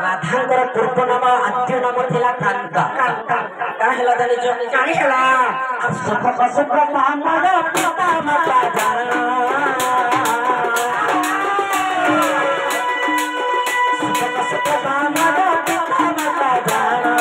राधांकर पूर्व नाम आद्य नाम थिला कांता काहेला जानि जो काहेला अब सुख सुख कामर पिता माता जाना सुख सुख कामर पिता माता जाना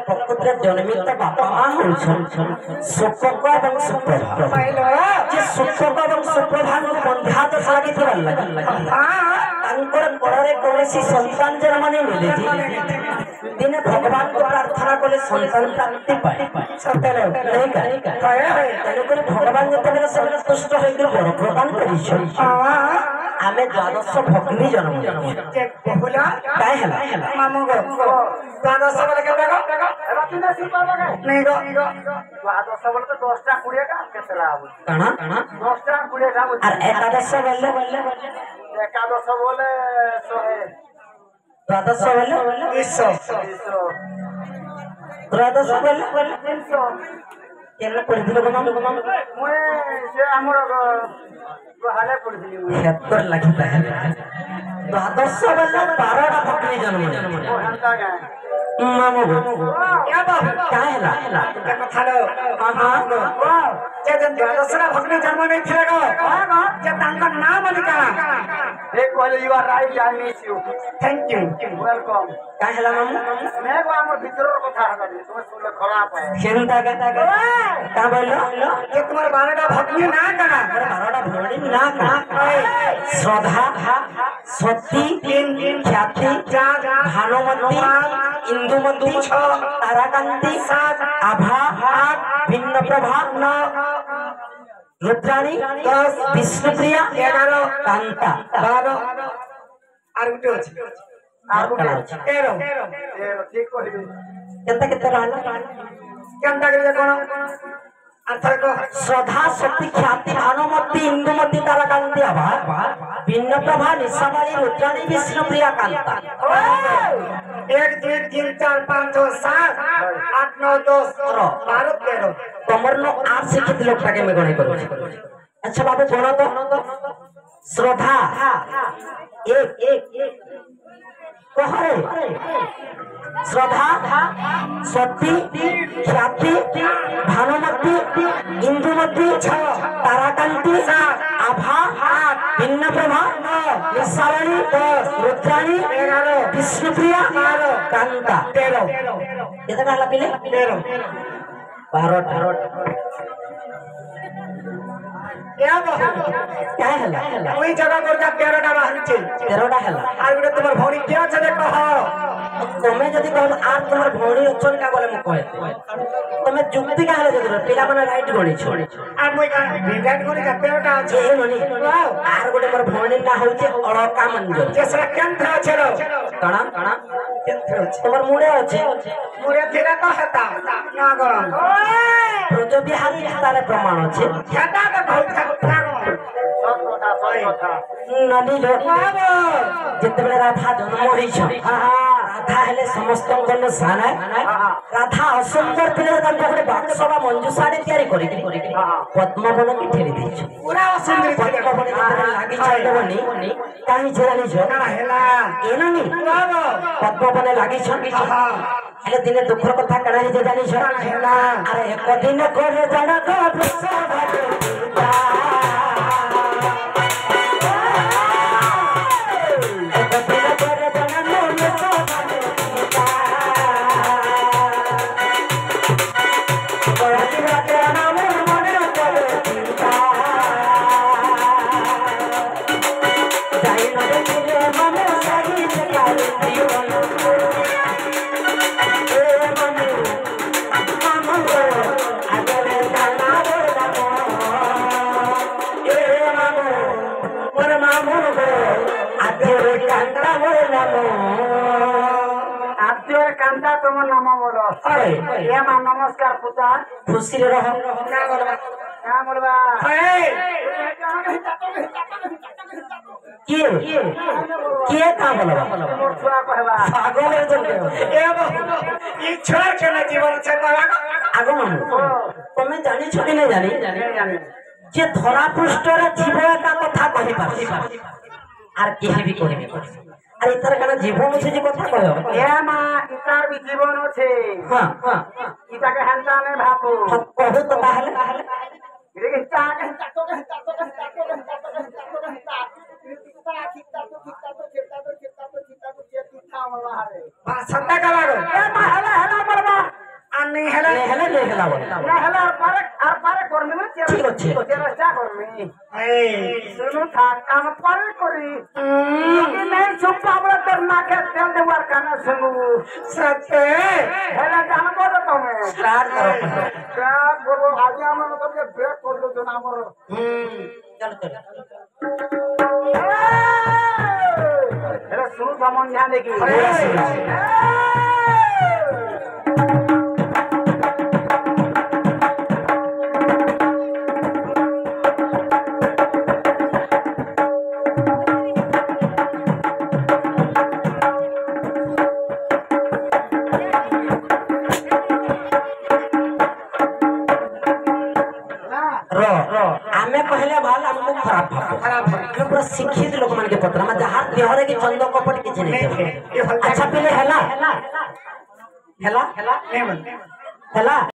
प्रकृति जन्मित बापा माँ सुप्रभ और सुप्रभा जे सुप्रभ और सुप्रभा बंधा तो सागी थी अंकुर कोड़े कोलेसी संतान जन्म नहीं मिले दिन भगवान को प्रार्थना कोले संतान प्राप्ति पाए सत्य नहीं का तेणुक भगवान जब संतुष्ट होकर वर प्रदान कर आमे द्वादश भग्नी जन्म बहुला काय हला मामू गो द्वादश बोले के देखो रतिना सी बाबा का नहीं गो द्वादश बोले तो 10 टा 20 टा केतला आबो काना 10 टा 20 टा और एकादश बोले एकादश बोले 100 द्वादश बोले 200 द्वादश बोले 300 केला पड़ दिलो गमा मोए से हमर हाले पड़ दिली 76 लगता है द्वादश बोले 12 टा भग्नी जन्म हंता का मामू क्या बात क्या है ला कथा लो हां जे द्वादश टा भग्नी जन्म नहीं थिलेगो जे तांका नाम निका एक कहले you are right I miss you thank you welcome क्या है ला मामू मैं को हमर भीतर कथा हगली तुम सुनले खराब है केनता का बोलो जे तुम्हार 12 टा भग्नी ना करा 12 टा भग्नी ना करा श्रद्धा सती ख्याति भानुमती इंदुमती ताराकांति आभा भिन्न प्रभा रुद्राणी 10 विष्णुप्रिया 11 कांता 12 আর উঠে আছে আর 13 ঠিক কইবি কেনতা কেতে रहला কেনতা করে কোন श्रद्धा शक्ति ख्याति भानुमती इंदुमती ताराकांति आभा भिन्न प्रभा निशावाणी रुद्राणी विष्णुप्रिया कांता 1 2 3 4 5 6 7 8 9 10 12 13 तमर नो 8 शिक्षित लोग टाके में गणे करू अच्छा बाबू गणो तो श्रद्धा 1 कहरे श्रद्धा सती ख्याति भानुमती इंदुमती ताराकांति आभा भिन्न प्रभा निशावाणी रुद्राणी विष्णुप्रिया कांता 13 कितना हला पिले 13 12 क्या हला कोई जगह पर का 13 टा बाहर छे 13 टा हला आ गुडे तुमर भौणी क्या छे देखो तमे जदी कहब आ तुमर भौणी अचन का बोले म कहे तमे जुक्ति का हला जदी पिला मन राइट गणी छ आ मोय का राइट गणी का 13 टा छे ए ननी आर गुडे मोर भौणी ना होचे अळका मंजर जेसरा केंद्र छे रो कणा केंद्र तुमर मुड़े अछि मुड़े थिरा का हता ना गरम ब्रज बिहारी तारे प्रमाण अछि हता का बहुत नदी जितबे राधा जन्म होई छ राधा हेले समस्त गण साना राधा असुंदर पिले त पकड़े बाक्सवा मंजूसाडी तयारी करी पद्मवन की ठेरी दै छ पूरा असुंदर पद्मवन लागी छडबनी काई छरानी छ ना हेला एननी पद्मवन लागी छ हेले दिने दुखर कथा कणा हे जानी छ हेला अरे एक दिन करे जड़ा का प्रसाद कांता मोर नाम आद्य कांता तुम नाम बोलो ये मां नमस्कार पुता खुशी रहो क्या बोलबा किए का बोलबा मोर छुआ कहबा पागल है तो ए बाबू ई छोड़ के ना जीवन से आगो मामू तमे जानी छुटी नहीं जानी जे धरा पृष्ठरे जीव का कथा कहि पाछि आर केहि भी कहि अरे इतर काना जीवन से जे कथा कहयो ए मां इतार भी जीवन আছে हां हां इताके हंता ने भापो कहू तो ताहले लेकिन चाक संता का बारो ए मां हला बरबा अन्नी हला हेले देखला बोल ना हला आर पारे करमी में ठीक अच्छे तेरा क्या करमी ए सुनो था काम पारे करी कि नहीं चुप हमरा तर ना के तेल देवार काना सुनु सते हला जान बोल तो मैं स्टार्ट करो क्या बोलो आज हम मतलब के ब्रेक कर दो ना हमर चल चल अरे सुनो सामान ध्यान देखी आमे पहले भाल हमको खराब पूरा शिक्षित लोग मान के पत्र में जहां देहरे के चंदो कपट किछ नहीं अच्छा पहले हला